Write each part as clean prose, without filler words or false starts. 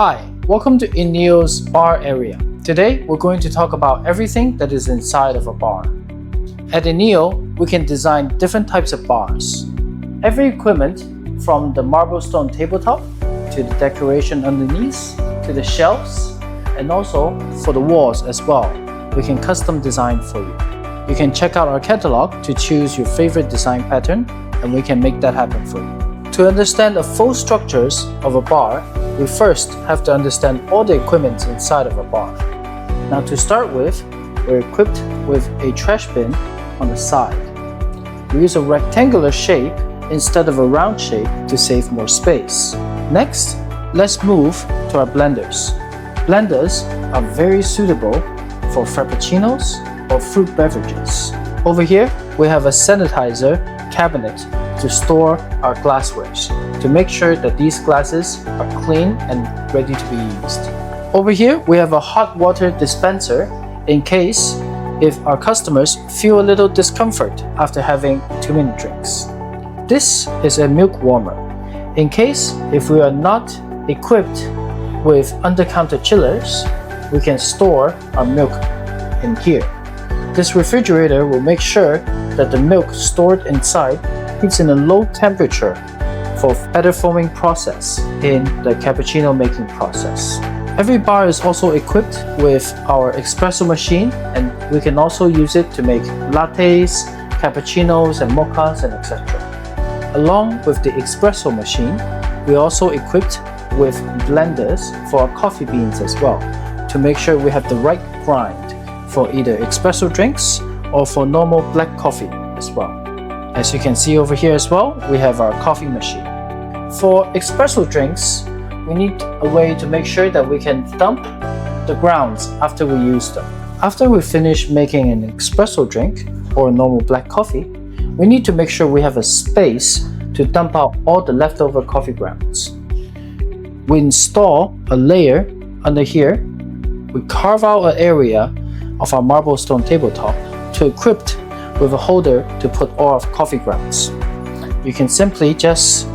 Hi, welcome to INEO's bar area. Today, we're going to talk about everything that is inside of a bar. At INEO, we can design different types of bars. Every equipment, from the marble stone tabletop, to the decoration underneath, to the shelves, and also for the walls as well, we can custom design for you. You can check out our catalog to choose your favorite design pattern, and we can make that happen for you. To understand the full structures of a bar, we first have to understand all the equipment inside of a bar. Now to start with, we're equipped with a trash bin on the side. We use a rectangular shape instead of a round shape to save more space. Next, let's move to our blenders. Blenders are very suitable for frappuccinos or fruit beverages. Over here, we have a sanitizer cabinet to store our glasswares, to make sure that these glasses are clean and ready to be used. Over here, we have a hot water dispenser in case if our customers feel a little discomfort after having too many drinks. This is a milk warmer. In case if we are not equipped with under-counter chillers, we can store our milk in here. This refrigerator will make sure that the milk stored inside keeps in a low temperature for better foaming process in the cappuccino making process. Every bar is also equipped with our espresso machine, and we can also use it to make lattes, cappuccinos and mochas and etc. Along with the espresso machine, we are also equipped with blenders for our coffee beans as well, to make sure we have the right grind for either espresso drinks or for normal black coffee as well. As you can see over here as well, we have our coffee machine. For espresso drinks, we need a way to make sure that we can dump the grounds after we use them. After we finish making an espresso drink or a normal black coffee, we need to make sure we have a space to dump out all the leftover coffee grounds. We install a layer under here. We carve out an area of our marble stone tabletop to equip with a holder to put all of coffee grounds. You can simply just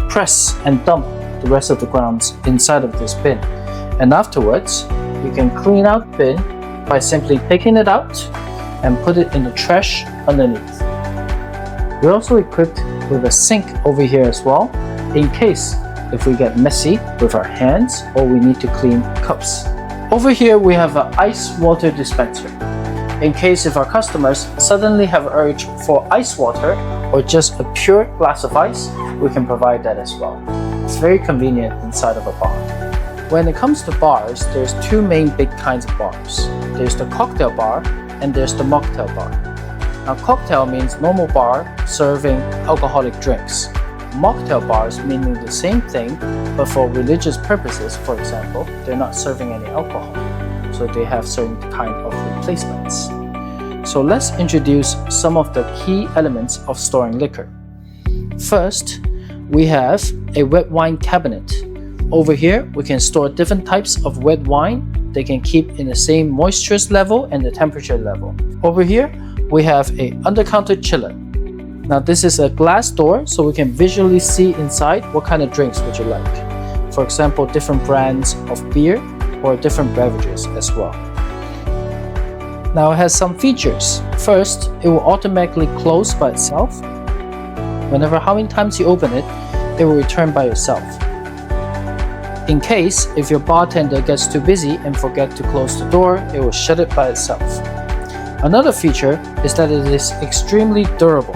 press and dump the rest of the grounds inside of this bin. And afterwards, you can clean out the bin by simply taking it out and put it in the trash underneath. We're also equipped with a sink over here as well, in case if we get messy with our hands or we need to clean cups. Over here, we have an ice water dispenser. In case if our customers suddenly have an urge for ice water or just a pure glass of ice, we can provide that as well. It's very convenient inside of a bar. When it comes to bars, there's two main big kinds of bars. There's the cocktail bar and there's the mocktail bar. Now cocktail means normal bar serving alcoholic drinks. Mocktail bars meaning the same thing, but for religious purposes, for example, they're not serving any alcohol. So they have certain kind of replacements. So let's introduce some of the key elements of storing liquor. First, we have a wet wine cabinet. Over here, we can store different types of wet wine. They can keep in the same moisture level and the temperature level. Over here, we have a under-counter chiller. Now this is a glass door, so we can visually see inside what kind of drinks would you like. For example, different brands of beer or different beverages as well. Now it has some features. First, it will automatically close by itself. Whenever how many times you open it, it will return by itself. In case if your bartender gets too busy and forget to close the door, it will shut it by itself. Another feature is that it is extremely durable.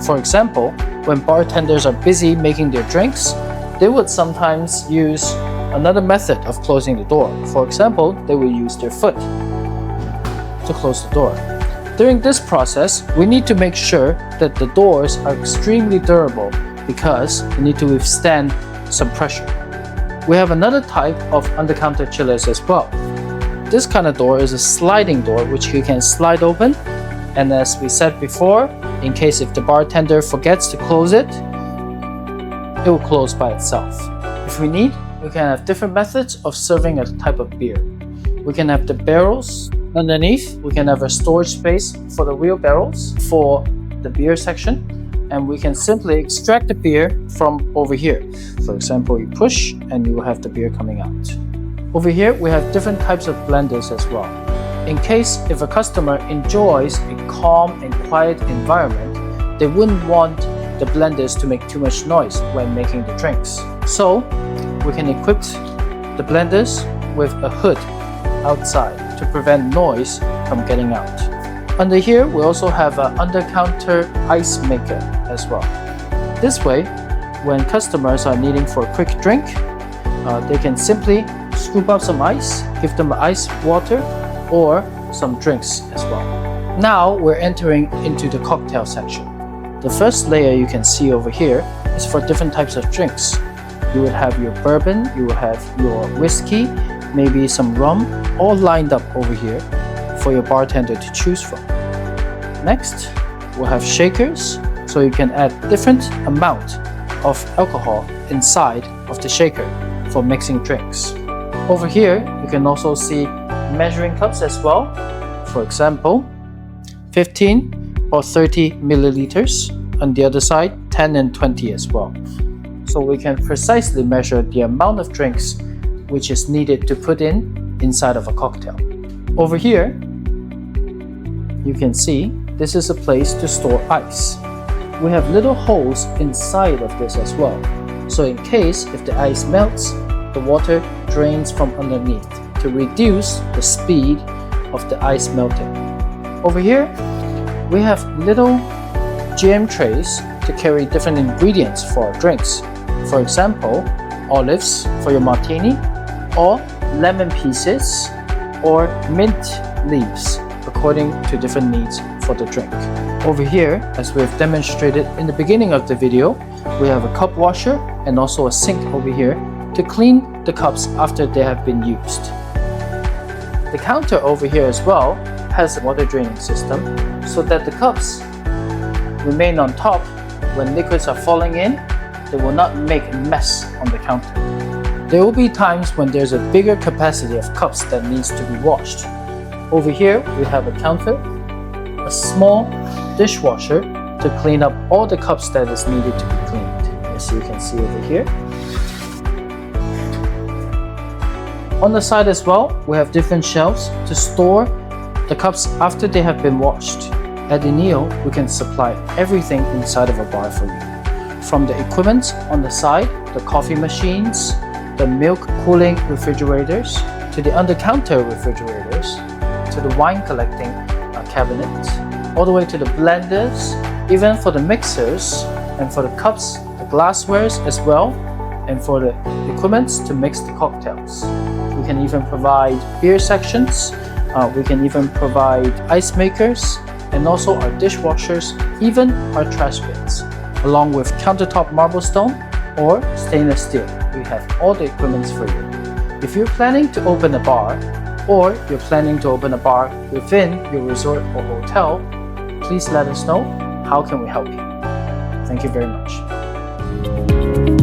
For example, when bartenders are busy making their drinks, they would sometimes use another method of closing the door. For example, they will use their foot to close the door. During this process, we need to make sure that the doors are extremely durable because they need to withstand some pressure. We have another type of under-counter chillers as well. This kind of door is a sliding door which you can slide open, and as we said before, in case if the bartender forgets to close it, it will close by itself. If we need, we can have different methods of serving a type of beer. We can have the barrels underneath. We can have a storage space for the wheelbarrows for the beer section. and we can simply extract the beer from over here. For example, you push and you will have the beer coming out. Over here, we have different types of blenders as well. In case if a customer enjoys a calm and quiet environment, they wouldn't want the blenders to make too much noise when making the drinks. So we can equip the blenders with a hood outside to prevent noise from getting out. Under here, we also have an under-counter ice maker as well. This way, when customers are needing for a quick drink, they can simply scoop up some ice, give them ice water or some drinks as well. Now we're entering into the cocktail section. The first layer you can see over here is for different types of drinks. You will have your bourbon, you will have your whiskey, maybe some rum, all lined up over here for your bartender to choose from. Next, we'll have shakers, so you can add different amount of alcohol inside of the shaker for mixing drinks. Over here, you can also see measuring cups as well. For example, 15 or 30 milliliters. On the other side, 10 and 20 as well. So we can precisely measure the amount of drinks which is needed to put inside of a cocktail. Over here, you can see this is a place to store ice. We have little holes inside of this as well. So in case if the ice melts, the water drains from underneath to reduce the speed of the ice melting. Over here, we have little jam trays to carry different ingredients for our drinks. For example, olives for your martini, or lemon pieces, or mint leaves, according to different needs for the drink. Over here, as we've demonstrated in the beginning of the video, we have a cup washer and also a sink over here to clean the cups after they have been used. The counter over here as well has a water draining system so that the cups remain on top. When liquids are falling in, they will not make a mess on the counter. There will be times when there's a bigger capacity of cups that needs to be washed. Over here, we have a counter, a small dishwasher to clean up all the cups that is needed to be cleaned, as you can see over here. On the side as well, we have different shelves to store the cups after they have been washed. At INEO, we can supply everything inside of a bar for you. From the equipment on the side, the coffee machines, the milk cooling refrigerators, to the under-counter refrigerators, to the wine collecting cabinets, all the way to the blenders, even for the mixers, and for the cups, the glasswares as well, and for the equipments to mix the cocktails. We can even provide beer sections, we can even provide ice makers, and also our dishwashers, even our trash bins, along with countertop marble stone or stainless steel. We have all the equipment for you. If you're planning to open a bar, or you're planning to open a bar within your resort or hotel, please let us know. How can we help you? Thank you very much.